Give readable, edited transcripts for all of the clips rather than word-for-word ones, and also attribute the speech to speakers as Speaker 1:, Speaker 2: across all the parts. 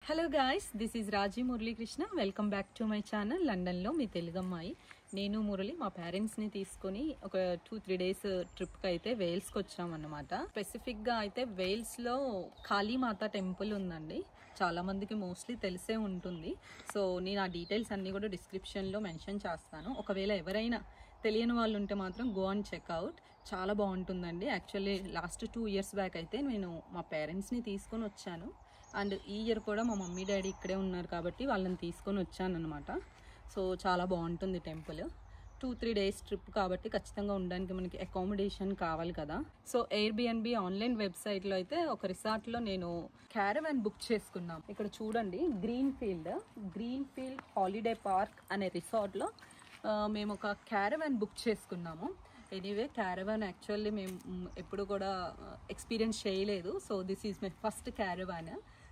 Speaker 1: Hello guys, this is Raji Muralikrishna. Welcome back to my channel. లండన్లో మీ తెలుగు అమ్మాయి. నేను మురళి మా పేరెంట్స్ని తీసుకొని ఒక 2-3 డేస్ ట్రిప్కి అయితే వేల్స్కి వచ్చామన్నమాట. స్పెసిఫిక్గా అయితే వేల్స్లో కాళీమాత టెంపుల్ ఉందండి. చాలామందికి మోస్ట్లీ తెలిసే ఉంటుంది. సో నేను ఆ డీటెయిల్స్ అన్నీ కూడా డిస్క్రిప్షన్లో మెన్షన్ చేస్తాను. ఒకవేళ ఎవరైనా తెలియని వాళ్ళు ఉంటే మాత్రం గో అండ్ చెక్అవుట్. చాలా బాగుంటుందండి. యాక్చువల్లీ లాస్ట్ 2 ఇయర్స్ బ్యాక్ అయితే నేను మా పేరెంట్స్ని తీసుకొని వచ్చాను. అండ్ ఈ ఇయర్ కూడా మా మమ్మీ డాడీ ఇక్కడే ఉన్నారు కాబట్టి వాళ్ళని తీసుకొని వచ్చాను అనమాట. సో చాలా బాగుంటుంది టెంపుల్. 2-3 డేస్ ట్రిప్ కాబట్టి ఖచ్చితంగా ఉండడానికి మనకి అకామిడేషన్ కావాలి కదా. సో ఎయిర్బిఎన్బి ఆన్లైన్ వెబ్సైట్లో అయితే ఒక రిసార్ట్లో నేను క్యారవాన్ బుక్ చేసుకున్నాం. ఇక్కడ చూడండి, గ్రీన్ ఫీల్డ్ హాలిడే పార్క్ అనే రిసార్ట్లో మేము ఒక క్యారవాన్ బుక్ చేసుకున్నాము. ఎనీవే, క్యారవాన్ యాక్చువల్లీ మేము ఎప్పుడు కూడా ఎక్స్పీరియన్స్ చేయలేదు. So this is my first caravan.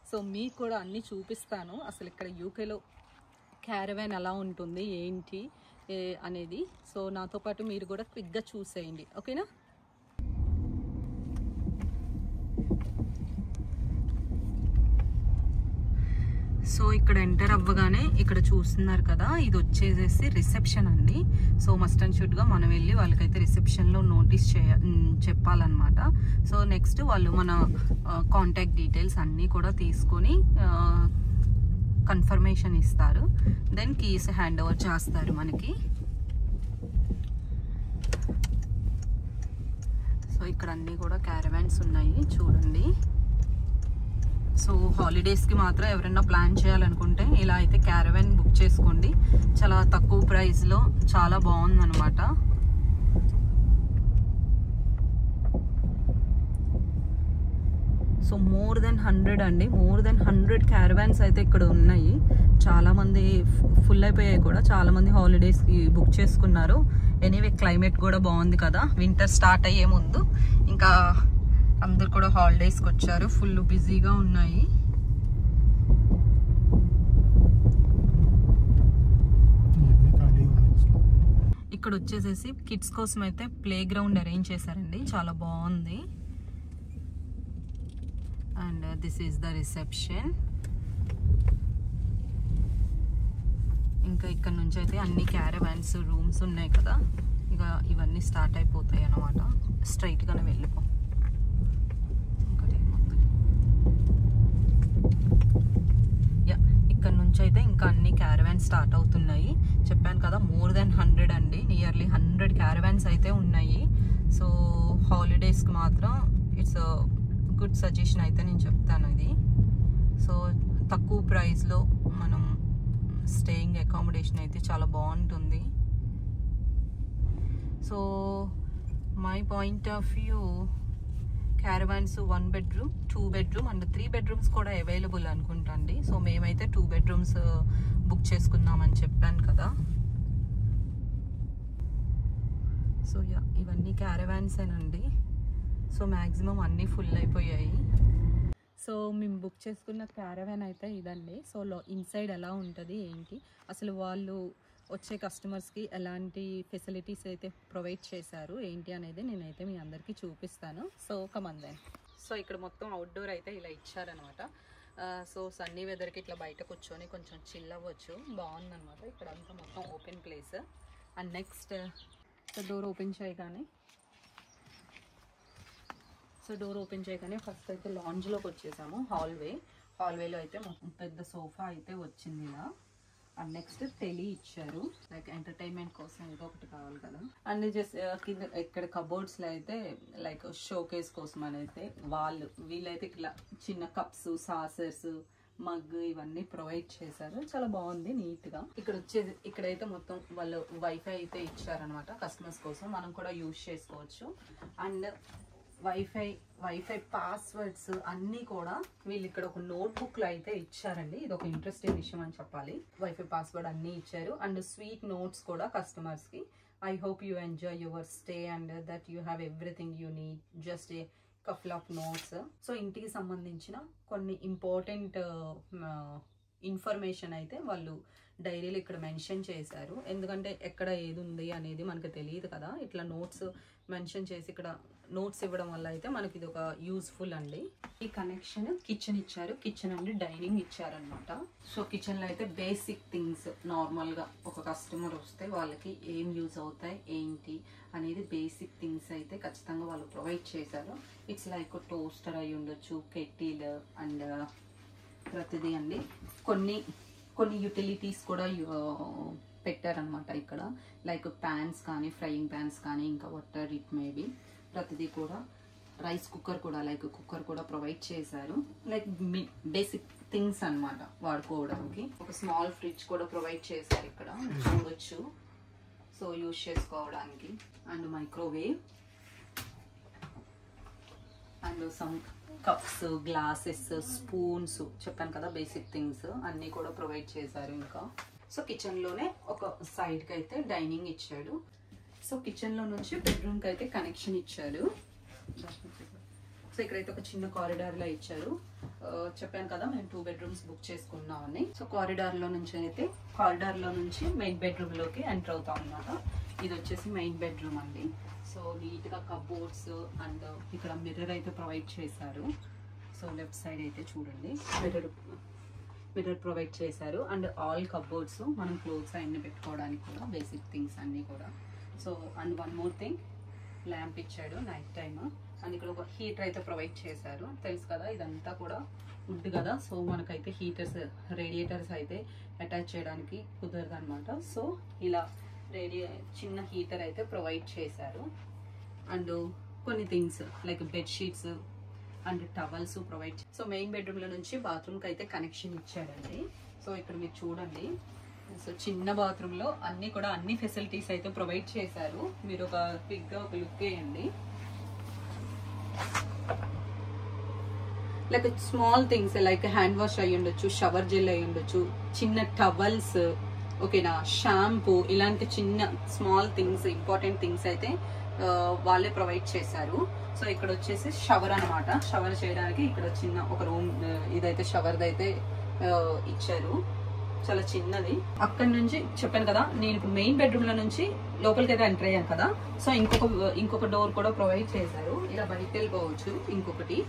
Speaker 1: So మీకు కూడా అన్నీ చూపిస్తాను. అసలు ఇక్కడ యూకేలో క్యారవాన్ ఎలా ఉంటుంది ఏంటి అనేది. సో నాతో పాటు మీరు కూడా క్విక్గా చూసేయండి, ఓకేనా. సో ఇక్కడ ఎంటర్ అవ్వగానే ఇక్కడ చూస్తున్నారు కదా, ఇది వచ్చేసేసి రిసెప్షన్ అండి. సో మస్ట్ అండ్ షుడ్గా మనం వెళ్ళి వాళ్ళకైతే రిసెప్షన్లో నోటీస్ చెప్పాలన్నమాట. సో నెక్స్ట్ వాళ్ళు మన కాంటాక్ట్ డీటెయిల్స్ అన్నీ కూడా తీసుకొని కన్ఫర్మేషన్ ఇస్తారు. దెన్ కీస్ హ్యాండ్ ఓవర్ చేస్తారు మనకి. సో ఇక్కడ అన్నీ కూడా క్యారవాన్స్ ఉన్నాయి చూడండి. సో హాలిడేస్కి మాత్రం ఎవరైనా ప్లాన్ చేయాలనుకుంటే ఇలా అయితే క్యారవాన్ బుక్ చేసుకోండి. చాలా తక్కువ ప్రైస్లో చాలా బాగుందన్నమాట. సో మోర్ దెన్ 100 క్యారవాన్స్ అయితే ఇక్కడ ఉన్నాయి. చాలామంది ఫుల్ అయిపోయాయి కూడా, చాలామంది హాలిడేస్కి బుక్ చేసుకున్నారు. ఎనీవే క్లైమేట్ కూడా బాగుంది కదా, వింటర్ స్టార్ట్ అయ్యే ముందు. ఇంకా అందరు కూడా హాలిడేస్కి వచ్చారు, ఫుల్ బిజీగా ఉన్నాయి. ఇక్కడ వచ్చేసేసి కిడ్స్ కోసం అయితే ప్లే గ్రౌండ్ అరేంజ్ చేశారండి, చాలా బాగుంది. And this is the reception. ఇంకా ఇక్కడ నుంచి అయితే అన్ని క్యారవాన్స్ రూమ్స్ ఉన్నాయి కదా, ఇక ఇవన్నీ స్టార్ట్ అయిపోతాయి అన్నమాట. స్ట్రైట్గానే వెళ్ళిపో. ఇక్కడ నుంచి అయితే ఇంకా అన్ని క్యారవాన్స్ స్టార్ట్ అవుతున్నాయి. చెప్పాను కదా, మోర్ దెన్ 100 అండి, నియర్లీ 100 క్యారవాన్స్ అయితే ఉన్నాయి. సో హాలిడేస్కి మాత్రం ఇట్స్ గుడ్ సజెషన్ అయితే నేను చెప్తాను ఇది. సో తక్కువ ప్రైస్లో మనం స్టేయింగ్ అకామిడేషన్ అయితే చాలా బాగుంటుంది. So my point of view, caravans 1 bedroom, 2 bedroom and 3 bedrooms కూడా అవైలబుల్ అనుకుంటా అండి. సో మేమైతే 2 bedrooms బుక్ చేసుకున్నామని చెప్పాను కదా. సో ఇవన్నీ క్యారవాన్సేనండి. సో మ్యాక్సిమం అన్నీ ఫుల్ అయిపోయాయి. సో మేము బుక్ చేసుకున్న క్యారవాన్ అయితే ఇదండి. సో ఇన్సైడ్ ఎలా ఉంటుంది ఏంటి, అసలు వాళ్ళు వచ్చే కస్టమర్స్కి ఎలాంటి ఫెసిలిటీస్ అయితే ప్రొవైడ్ చేశారు ఏంటి అనేది నేనైతే మీ అందరికీ చూపిస్తాను. సో కమాన్ దెన్. సో ఇక్కడ మొత్తం అవుట్డోర్ అయితే ఇలా ఇచ్చారనమాట. సో సన్నీ వెదర్కి ఇట్లా బయట కూర్చొని కొంచెం చిల్ అవ్వచ్చు, బాగుందనమాట. ఇక్కడ అంతా మొత్తం open place. And next door open చేయగానే ఫస్ట్ అయితే లాంజ్లోకి వచ్చేసాము. హాల్వేలో అయితే మొత్తం పెద్ద సోఫా అయితే వచ్చింది ఇలా. అండ్ నెక్స్ట్ టెలీ ఇచ్చారు, లైక్ ఎంటర్టైన్మెంట్ కోసం ఏదో ఒకటి కావాలి కదా. అండ్ జస్ట్ కింద ఇక్కడ కబోర్డ్స్లో అయితే లైక్ షోకేస్ కోసం అని అయితే వీళ్ళైతే ఇట్లా చిన్న కప్స్, సాసర్స్, మగ్ ఇవన్నీ ప్రొవైడ్ చేశారు. చాలా బాగుంది, నీట్గా. ఇక్కడైతే మొత్తం వాళ్ళు వైఫై అయితే ఇచ్చారనమాట కస్టమర్స్ కోసం, మనం కూడా యూజ్ చేసుకోవచ్చు. అండ్ వైఫై పాస్వర్డ్స్ అన్నీ కూడా వీళ్ళు ఇక్కడ ఒక నోట్బుక్లో అయితే ఇచ్చారండి. ఇది ఒక ఇంట్రెస్టింగ్ విషయం అని చెప్పాలి. వైఫై పాస్వర్డ్ అన్నీ ఇచ్చారు. అండ్ స్వీట్ నోట్స్ కూడా కస్టమర్స్కి. I hope you enjoy your stay and that you have everything you need, just a couple of notes. So ఇంటికి సంబంధించిన కొన్ని ఇంపార్టెంట్ ఇన్ఫర్మేషన్ అయితే వాళ్ళు డైరీలో ఇక్కడ మెన్షన్ చేశారు. ఎందుకంటే ఎక్కడ ఏది ఉంది అనేది మనకు తెలియదు కదా. ఇట్లా నోట్స్ మెన్షన్ చేసి ఇక్కడ నోట్స్ ఇవ్వడం వల్ల అయితే మనకి ఇది ఒక యూస్ఫుల్ అండి. ఈ కనెక్షన్ కిచెన్ ఇచ్చారు, కిచెన్ అండి డైనింగ్ ఇచ్చారనమాట. సో కిచెన్లో అయితే బేసిక్ థింగ్స్ నార్మల్గా ఒక కస్టమర్ వస్తే వాళ్ళకి ఏం యూజ్ అవుతాయి ఏంటి అనేది బేసిక్ థింగ్స్ అయితే ఖచ్చితంగా వాళ్ళు ప్రొవైడ్ చేశారు. ఇట్స్ లైక్ టోస్టర్ అయి ఉండొచ్చు, కెటిల్ అండ్ ప్రతిదీ అండి. కొన్ని యూటిలిటీస్ కూడా పెట్టారనమాట ఇక్కడ, లైక్ ప్యాన్స్ కానీ ఫ్రైయింగ్ ప్యాన్స్ కానీ ఇంకా వాటర్ ఇట్ మేబీ ప్రతిదీ కూడా. రైస్ కుక్కర్ కూడా, లైక్ కుక్కర్ కూడా ప్రొవైడ్ చేశారు. లైక్ బేసిక్ థింగ్స్ అనమాట వాడుకోవడానికి. ఒక స్మాల్ ఫ్రిడ్జ్ కూడా ప్రొవైడ్ చేశారు ఇక్కడ చూడొచ్చు, సో యూజ్ చేసుకోవడానికి. And microwave and some cups, glasses, spoons చెప్పాను కదా బేసిక్ థింగ్స్ అన్నీ కూడా ప్రొవైడ్ చేశారు. ఇంకా సో కిచెన్లోనే ఒక సైడ్కి అయితే డైనింగ్ ఇచ్చాడు. సో కిచెన్లో నుంచి బెడ్రూమ్కి అయితే కనెక్షన్ ఇచ్చారు. సో ఇక్కడైతే ఒక చిన్న కారిడార్లో ఇచ్చారు. చెప్పాను కదా మేము 2 bedrooms బుక్ చేసుకున్నామని. సో కారిడార్లో నుంచి మెయిన్ బెడ్రూమ్లోకి ఎంటర్ అవుతాం అన్నమాట. ఇది వచ్చేసి మెయిన్ బెడ్రూమ్ అండి. సో నీట్గా కబోర్డ్స్ అండ్ ఇక్కడ మిర్రర్ అయితే ప్రొవైడ్ చేశారు. సో లెఫ్ట్ సైడ్ అయితే చూడండి మిర్రర్ ప్రొవైడ్ చేశారు. అండ్ ఆల్ కబోర్డ్స్ మనం క్లోత్స్ అన్ని పెట్టుకోవడానికి కూడా బేసిక్ థింగ్స్ అన్నీ కూడా. So and one more thing, lamp ఇచ్చాడు నైట్ టైమ్. అండ్ ఇక్కడ ఒక హీటర్ అయితే ప్రొవైడ్ చేశారు. తెలుసు కదా ఇదంతా కూడా వుడ్ కదా, సో మనకైతే హీటర్స్, రేడియేటర్స్ అయితే అటాచ్ చేయడానికి కుదరదు అనమాట. సో ఇలా చిన్న హీటర్ అయితే ప్రొవైడ్ చేశారు. అండ్ కొన్ని things like bedsheets and towels provide. So main బెడ్రూమ్లో నుంచి బాత్రూమ్కి అయితే కనెక్షన్ ఇచ్చాడండి. సో ఇక్కడ మీరు చూడండి, సో చిన్న బాత్రూంలో అన్ని ఫెసిలిటీస్ అయితే ప్రొవైడ్ చేశారు. మీరు ఒక క్విక్గా ఒక లుక్ వేయండి. Like small things like hand wash అయ్యి ఉండొచ్చు, షవర్ జెల్ అయ్యి ఉండొచ్చు, చిన్న టవల్స్, ఓకేనా, షాంపూ, ఇలాంటి చిన్న స్మాల్ థింగ్స్, ఇంపార్టెంట్ థింగ్స్ అయితే వాళ్ళే ప్రొవైడ్ చేశారు. సో ఇక్కడ వచ్చేసి షవర్ అనమాట. షవర్ చేయడానికి ఇక్కడ చిన్న ఒక రూమ్, ఇదైతే షవర్ది అయితే ఇచ్చారు, చాలా చిన్నది. అక్కడ నుంచి చెప్పాను కదా నేను ఇప్పుడు మెయిన్ బెడ్రూమ్ లో నుంచి లోపలికి అయితే ఎంటర్ అయ్యాను కదా. సో ఇంకొక డోర్ కూడా ప్రొవైడ్ చేశారు. ఇలా బయటకు వెళ్ళిపోవచ్చు ఇంకొకటి.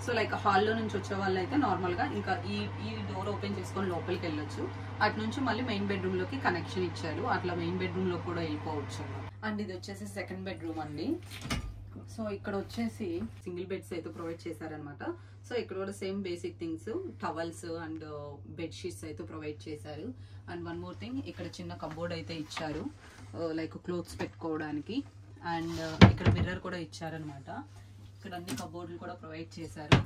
Speaker 1: సో లైక్ హాల్లో నుంచి వచ్చే వాళ్ళు అయితే నార్మల్గా ఇంకా ఈ డోర్ ఓపెన్ చేసుకొని లోపలికి వెళ్ళొచ్చు. అటు నుంచి మళ్ళీ మెయిన్ బెడ్రూమ్లోకి కనెక్షన్ ఇచ్చారు, అట్లా మెయిన్ బెడ్రూమ్లో కూడా వెళ్ళిపోవచ్చు. అండ్ ఇది వచ్చేసి సెకండ్ బెడ్రూమ్ అండి. సో ఇక్కడ వచ్చేసి సింగిల్ బెడ్స్ అయితే ప్రొవైడ్ చేశారనమాట. సో ఇక్కడ కూడా same basic things, towels and bedsheets అయితే ప్రొవైడ్ చేశారు. అండ్ వన్ మోర్ థింగ్, ఇక్కడ చిన్న కబోర్డ్ అయితే ఇచ్చారు లైక్ క్లోత్స్ పెట్టుకోవడానికి. అండ్ ఇక్కడ మిర్రర్ కూడా ఇచ్చారనమాట. ఇక్కడ అన్ని కబోర్డులు కూడా ప్రొవైడ్ చేశారు,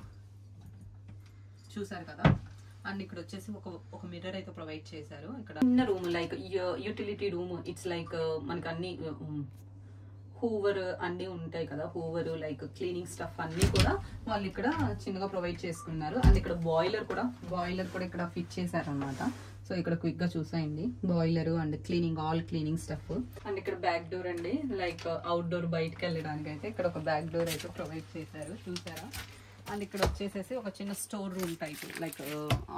Speaker 1: చూసారు కదా. అండ్ ఇక్కడ వచ్చేసి ఒక మిర్రర్ అయితే ప్రొవైడ్ చేశారు. ఇక్కడ చిన్న room like utility room. It's like మనకి అన్ని హూవర్ అన్నీ ఉంటాయి కదా, హూవర్ లైక్ క్లీనింగ్ స్టఫ్ అన్నీ కూడా వాళ్ళు ఇక్కడ చిన్నగా ప్రొవైడ్ చేసుకున్నారు. అండ్ ఇక్కడ బాయిలర్ కూడా ఇక్కడ ఫిట్ చేశారు అనమాట. సో ఇక్కడ క్విక్ గా చూసాయండి, boiler and all cleaning stuff. And ఇక్కడ బ్యాక్ డోర్ అండి, లైక్ అవుట్ డోర్ బయటకు వెళ్ళడానికి అయితే ఇక్కడ ఒక బ్యాక్ డోర్ అయితే ప్రొవైడ్ చేశారు, చూసారా. అండ్ ఇక్కడ వచ్చేసేసి ఒక చిన్న store room type, like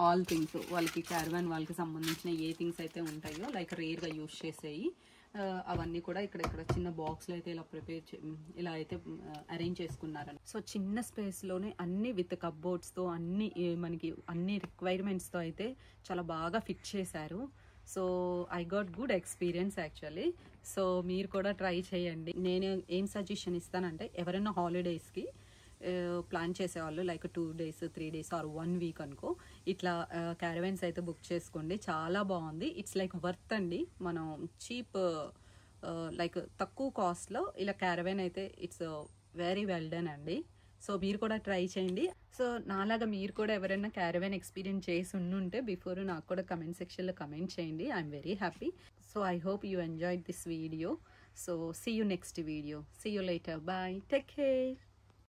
Speaker 1: all things వాళ్ళకి క్యారవాన్ వాళ్ళకి సంబంధించిన ఏ థింగ్స్ అయితే ఉంటాయో లైక్ రేర్ గా యూజ్ చేసేవి అవన్నీ కూడా ఇక్కడ చిన్న బాక్స్లో అయితే ఇలా అయితే అరేంజ్ చేసుకున్నారు. సో చిన్న స్పేస్లోనే అన్ని విత్ కప్బోర్డ్స్తో మనకి అన్ని రిక్వైర్మెంట్స్తో అయితే చాలా బాగా ఫిట్ చేశారు. So I got good experience actually. So మీరు కూడా ట్రై చేయండి. నేను ఏం సజెషన్ ఇస్తానంటే ఎవరైనా హాలిడేస్కి ప్లాన్ చేసేవాళ్ళు like 2 days 3 days or 1 week అనుకో, ఇట్లా క్యారవాన్స్ అయితే బుక్ చేసుకోండి, చాలా బాగుంది. ఇట్స్ లైక్ వర్త్ అండి. మనం చీప్ లైక్ తక్కువ కాస్ట్లో ఇలా క్యారవాన్ అయితే ఇట్స్ వెరీ వెల్ డన్ అండి. సో మీరు కూడా ట్రై చేయండి. సో నాలాగా మీరు కూడా ఎవరైనా క్యారవాన్ ఎక్స్పీరియన్స్ చేసి ఉంటే బిఫోర్ నాకు కూడా కమెంట్ సెక్షన్లో కమెంట్ చేయండి. I'm very happy. So I hope you enjoyed this video. So see you next video. See you later. Bye. Take care.